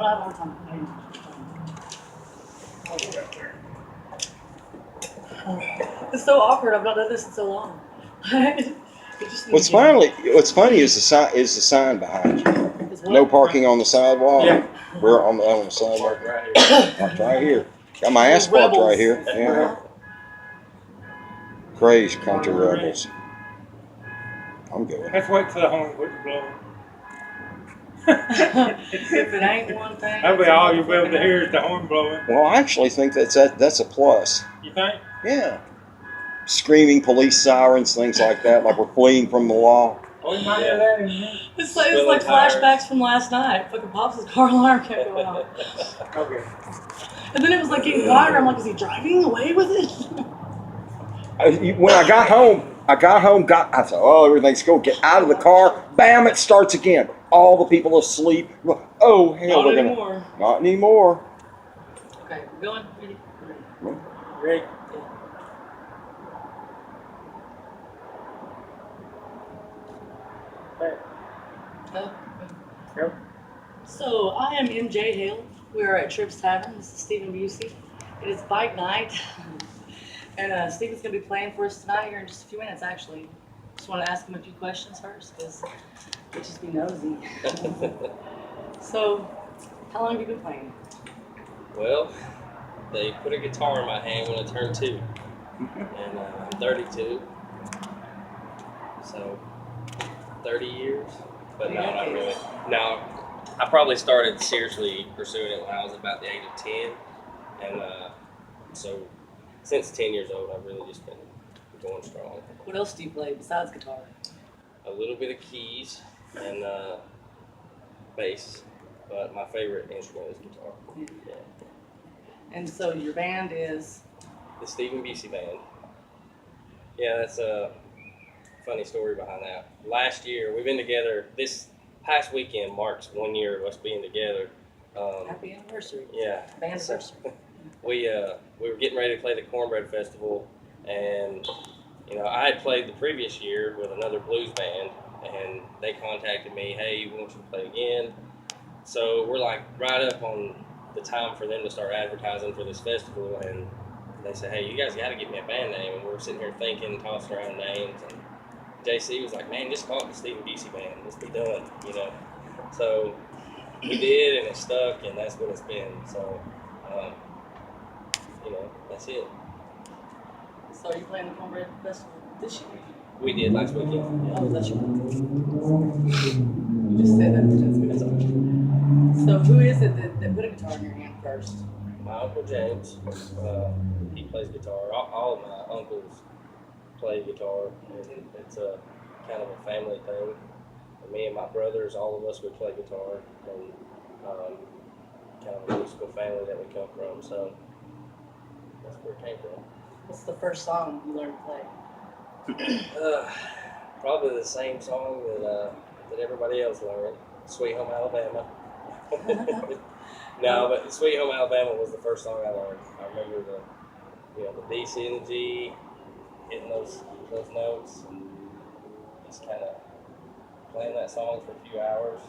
But I have a hard time playing. It's so awkward. I've not done this in so long. What's funny is the sign behind you. No parking on the sidewalk. Yeah. We're on the sidewalk right here. Parked right here. Got my ass parked right here. Yeah. Crazy country rebels. I'm good. Let's wait till the horn quits blowing. If it ain't one thing, That'll be all you'll be able to hear is the horn blowing. Well, I actually think that's a plus. You think? Yeah. Screaming police sirens, things like that, like we're fleeing from the law. Oh, you might hear that in here. It's like flashbacks from last night. Fucking Pops' car alarm kept going off. Okay. And then it was like getting quieter. I'm like, is he driving away with it? When I got home, I said, oh, everything's cool. Get out of the car. Bam, it starts again. All the people asleep. Oh, hell, Not anymore. Not anymore. Okay, we're going. Ready? Yep. So I am MJ Hale. We are at Tripp's Tavern. This is Stephen Busie. It is bike night, and Stephen's going to be playing for us tonight here in just a few minutes. Actually, just want to ask him a few questions first because we just be nosy. So, how long have you been playing? Well, they put a guitar in my hand when I turned 2, and I'm 32, so 30 years. But no, not really. No, I probably started seriously pursuing it when I was about the age of 10, and so since 10 years old, I've really just been going strong. What else do you play besides guitar? A little bit of keys and bass, but my favorite instrument is guitar. Yeah. And so your band is? The Stephen Busie Band. Yeah, that's a funny story behind that. Last year, we've been together. This past weekend marks 1 year of us being together. Happy anniversary. Yeah. Anniversary. We were getting ready to play the Cornbread Festival, and I had played the previous year with another blues band, and they contacted me, hey, we want you to play again. So we're like right up on the time for them to start advertising for this festival, and they said, hey, you guys got to give me a band name. And we were sitting here thinking, tossing around names, and JC was like, man, just call it the Stephen Busie Band. Let's be done, So we did, and it stuck, and that's what it's been. So, that's it. So are you playing the Cornbread Festival this year? We did last weekend. Oh, that's your You just said that. So who is it that put a guitar in your hand first? My Uncle James, he plays guitar. All of my uncles play guitar, and it's a kind of a family thing. And me and my brothers, all of us would play guitar, and kind of a musical family that we come from. So that's where it came from. What's the first song you learned to play? Probably the same song that everybody else learned, "Sweet Home Alabama." No, but "Sweet Home Alabama" was the first song I learned. I remember the B, C, and the G, hitting those notes, and just kind of playing that song for a few hours.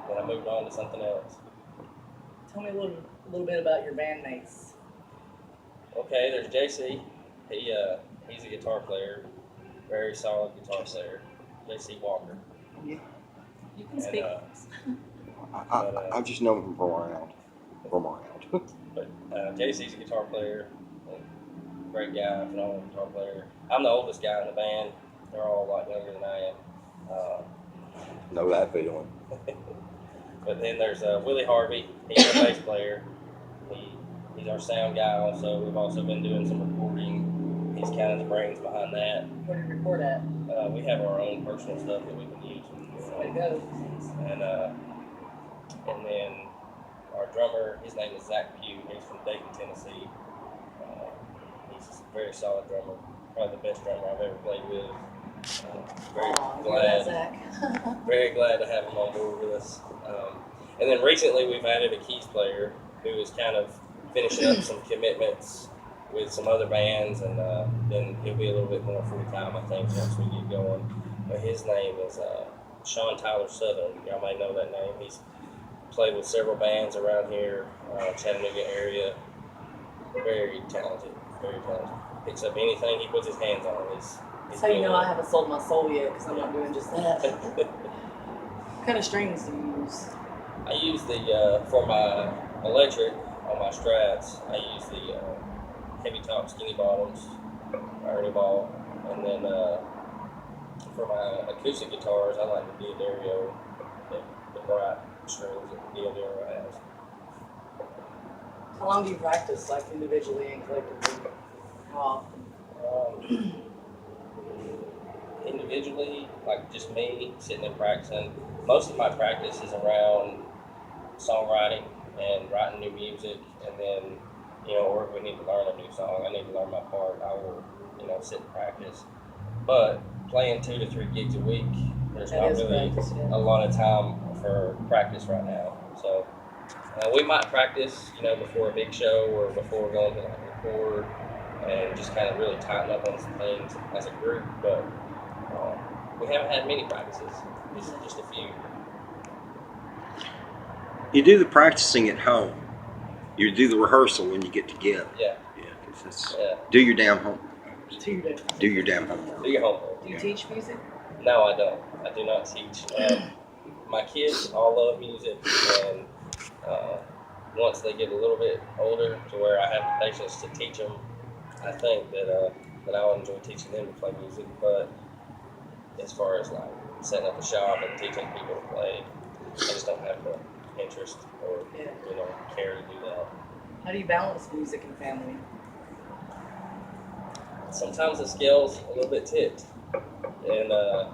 Then I moved on to something else. Tell me a little bit about your bandmates. Okay, there's JC. He's a guitar player, very solid guitar player. JC Walker. Yeah. You can speak. I just know him from around. But JC's a guitar player, great guy, phenomenal guitar player. I'm the oldest guy in the band. They're all a lot younger than I am. Know that feeling. But then there's Willie Harvey. He's our bass player. He's our sound guy also. We've also been doing some recording. He's kind of the brains behind that. Where do you record at? We have our own personal stuff that we can use. Way to go. And then our drummer, his name is Zach Pugh. He's from Dayton, Tennessee. He's a very solid drummer. Probably the best drummer I've ever played with. Very glad to have him on board with us. And then recently we've added a keys player who is kind of finishing up some commitments with some other bands, and then he'll be a little bit more full time, I think, once we get going. But his name is Sean Tyler Southern. Y'all might know that name. played with several bands around here, Chattanooga area. Very talented, very talented. Picks up anything he puts his hands on. He's That's how you know good. I haven't sold my soul yet, because I'm not doing just that. What kind of strings do you use? I use the for my electric on my Strats. I use the heavy top skinny bottoms, Ernie ball, and then for my acoustic guitars, I like the Diodario, the bright strings that the Diodario has. How long do you practice, like individually and collectively? How often? Individually, like just me sitting and practicing, most of my practice is around songwriting and writing new music, and then, or if we need to learn a new song, I need to learn my part, I will, sit and practice. But playing 2 to 3 gigs a week, there's That not is really practice, yeah. a lot of time for practice right now. So we might practice, before a big show or before we're going to record, and just kind of really tighten up on some things as a group. But we haven't had many practices, just a few. You do the practicing at home. You do the rehearsal when you get together. Yeah. Yeah, 'cause that's, Yeah. do your damn home. Do you do? Do your damn homework. Do your homework. Do you Yeah. teach music? No, I don't. I do not teach. My kids all love music, and once they get a little bit older, to where I have the patience to teach them, I think that I'll enjoy teaching them to play music. But as far as like setting up a shop and teaching people to play, I just don't have the interest or care to do that. How do you balance music and family? Sometimes the scale's a little bit tipped, and I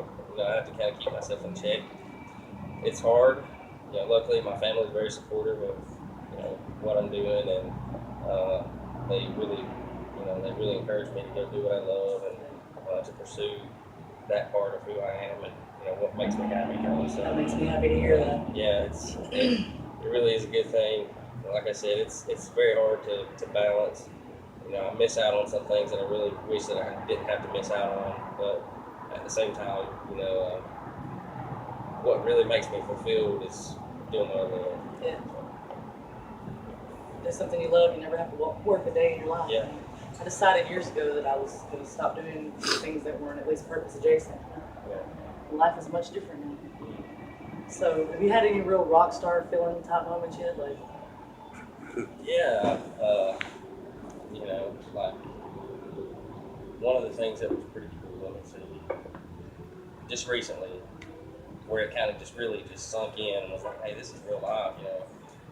have to kind of keep myself in check. It's hard. Luckily my family's very supportive of what I'm doing, and they really encourage me to go do what I love and to pursue that part of who I am and what makes me happy. So That makes me happy to hear that. yeah, it really is a good thing. Like I said, it's very hard to balance. I miss out on some things that I really wish that I didn't have to miss out on, but at the same time, what really makes me fulfilled is doing what I love. Yeah. If it's something you love, you never have to work a day in your life. Yeah. I decided years ago that I was going to stop doing things that weren't at least purpose adjacent. Yeah. Life is much different now. So, have you had any real rock star feeling type moments yet? Like, Yeah, like one of the things that was pretty cool, let me see, just recently, where it kind of just really just sunk in and was like, hey, this is real life,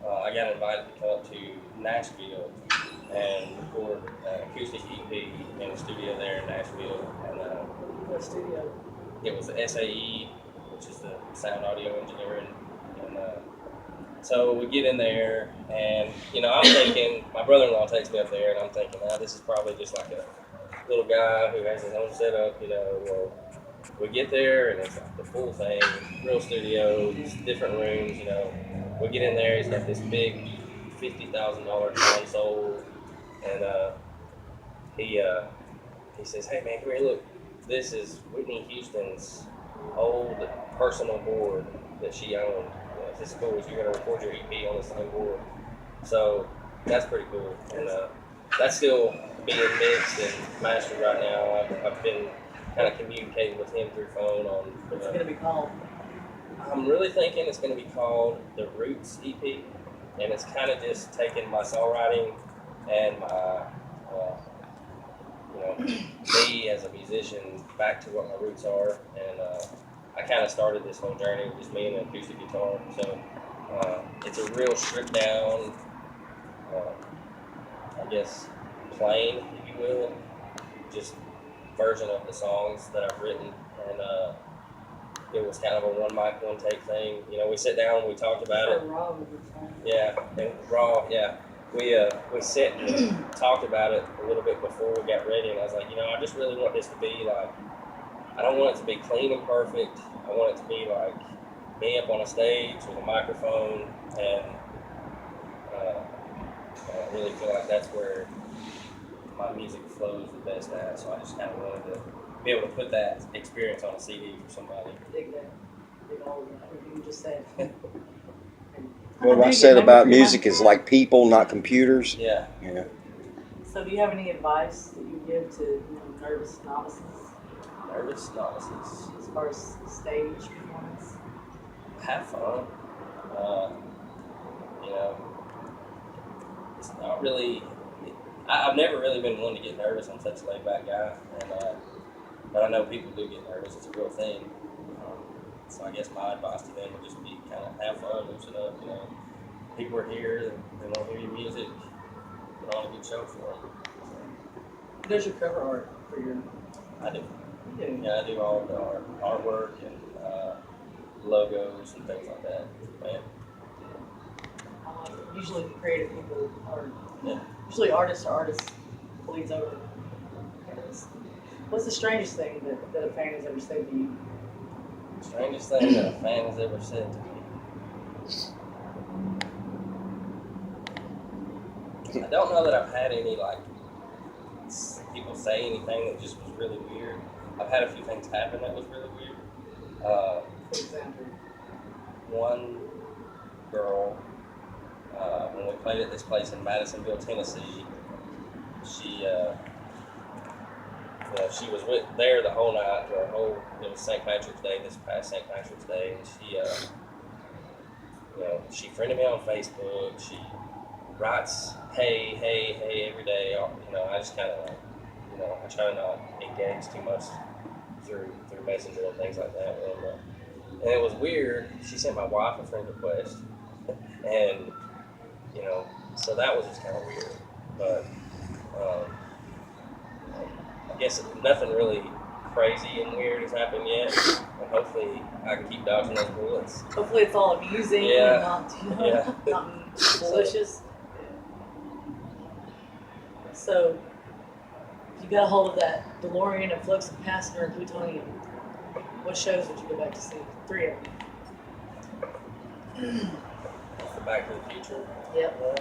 I got invited to come up to Nashville and record an acoustic EP in a studio there in Nashville, and what studio? it was the SAE, which is the sound audio engineering, and so we get in there, and I'm thinking, my brother-in-law takes me up there, and I'm thinking, this is probably just like a little guy who has his own setup, Well, we get there, and it's like the full thing, real studio, different rooms, We get in there, he's got this big $50,000 console, and he says, hey man, come here, look, this is Whitney Houston's old personal board that she owned. This is cool. You're gonna record your EP on the same board, so that's pretty cool. And that's still being mixed and mastered right now. I've been kind of communicating with him through phone on. What's it going to be called? I'm really thinking it's going to be called the Roots EP, and it's kind of just taking my songwriting and my me as a musician back to what my roots are, and I kind of started this whole journey with just me and an acoustic guitar. So it's a real stripped down, I guess, plain, if you will, just version of the songs that I've written, and it was kind of a one mic, one take thing. We sit down and we talked about it. Yeah, and raw, yeah. We sat and talked about it a little bit before we got ready, and I was like, I just really want this to be like, I don't want it to be clean and perfect. I want it to be like me up on a stage with a microphone, and I really feel like that's where my music flows the best at. So I just kind of wanted to be able to put that experience on a CD for somebody. Dig that. Dig all of that, everything you just said. And What I do said get about memory music is like people, not computers. Yeah. Yeah. So, do you have any advice that you give to nervous novices Nervous novices. as far as stage performance? Have fun. Uh, you know, it's not really. I've never really been one to get nervous. I'm such a laid back guy, and but I know people do get nervous. It's a real thing. So I guess my advice to them would just be kind of have fun, loosen up. You know, people are here. They want to hear your music. Put on a good show for them. Who does your cover art for your? I do. You do. Yeah, I do all the artwork and logos and things like that. Man. Usually, creative people are. Yeah. Usually, artists bleeds over. What's the strangest thing that a fan has ever said to you? Strangest thing that a fan has ever said to me. I don't know that I've had any people say anything that just was really weird. I've had a few things happen that was really weird. For example, One girl, when we played at this place in Madisonville, Tennessee, she was there the whole night. It was St. Patrick's Day, this past St. Patrick's Day, and she friended me on Facebook. She writes, hey, every day. I just kind of I try to not engage too much through Messenger and things like that. And it was weird. She sent my wife a friend request, and so that was just kind of weird. But I guess nothing really crazy and weird has happened yet, and hopefully I can keep dodging those bullets. hopefully it's all amusing Yeah. and Yeah. not malicious. So, you got a hold of that DeLorean and Flux Capacitor and Plutonium. What shows would you go back to see? 3 of them. For Back to the Future. Yep.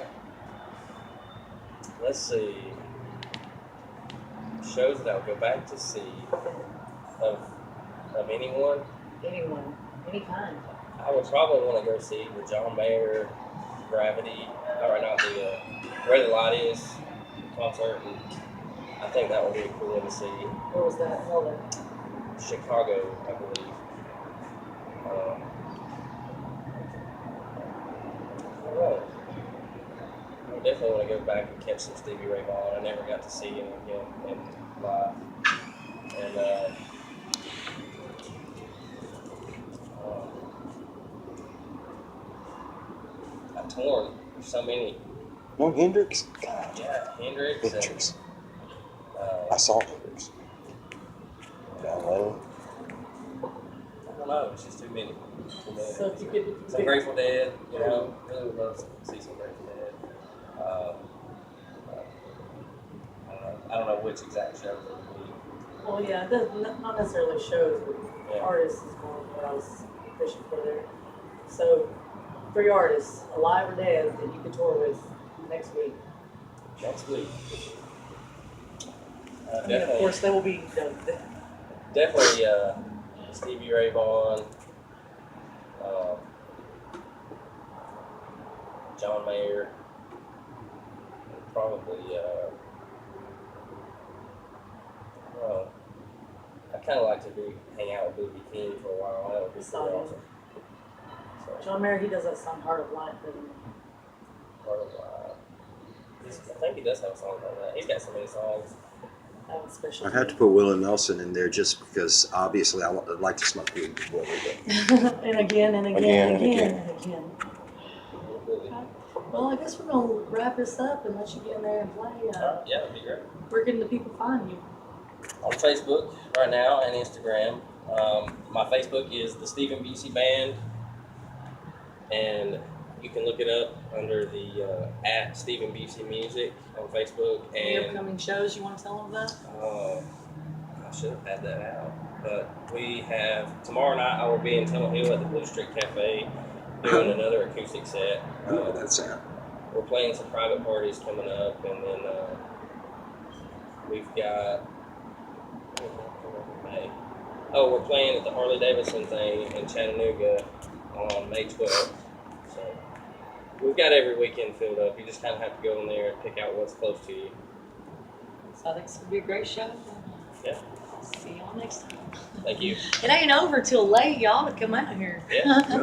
Let's see. Shows that I would go back to see of anyone. Anyone, any kind. I would probably want to go see the John Mayer Gravity, not the Where the Light Is concert. And I think that would be a cool one to see. Where was that held at? Chicago, I believe. I don't know. I definitely want to go back and catch some Stevie Ray Vaughan. I never got to see him again live. And I'm torn. There's so many. No Hendrix? God, Yeah, Hendrix. Hendrix. And, I saw Hendrix. Down low. I don't know. It's just too many. So if you could Some Grateful Dead, really would love to see some Grateful Dead. I don't know which exact show it would be. well, yeah, it doesn't, not necessarily shows, but Yeah. artists is more what I was fishing for there. So, 3 artists, alive or dead, that you could tour with next week. Next week. I mean, of Definitely, course, they will be. definitely Stevie Ray Vaughan, John Mayer, and probably. Well, I kind of like to hang out with Busie King for a while. That would be pretty Solid. awesome. So, John Mayer, he does that song "Heart of Life," doesn't he? part of, I think he does have a song like that. He's got so many songs. That one's special. I'd have to put Willie Nelson in there just because obviously I'd like to smoke weed before we go. and again and again Again and and again again. and again. Really. Well, I guess we're gonna wrap this up and let you get in there and play. Yeah, that'd be great. Where can the people find you? On Facebook right now and Instagram. My Facebook is the Stephen Busie Band, and you can look it up under the at Stephen Busie Music on Facebook. Any And upcoming shows you want to tell them about? I should have had that out, but we have tomorrow night. I will be in Tunnel Hill at the Blue Street Cafe doing another acoustic set. Oh, that's it. We're playing some private parties coming up, and then we've got. May. Oh, we're playing at the Harley Davidson thing in Chattanooga on May 12th. So we've got every weekend filled up. You just kind of have to go in there and pick out what's close to you. So I think it's gonna be a great show. Yeah. See y'all next time. Thank you. It ain't over till late. Y'all to come out here. Yeah. Good.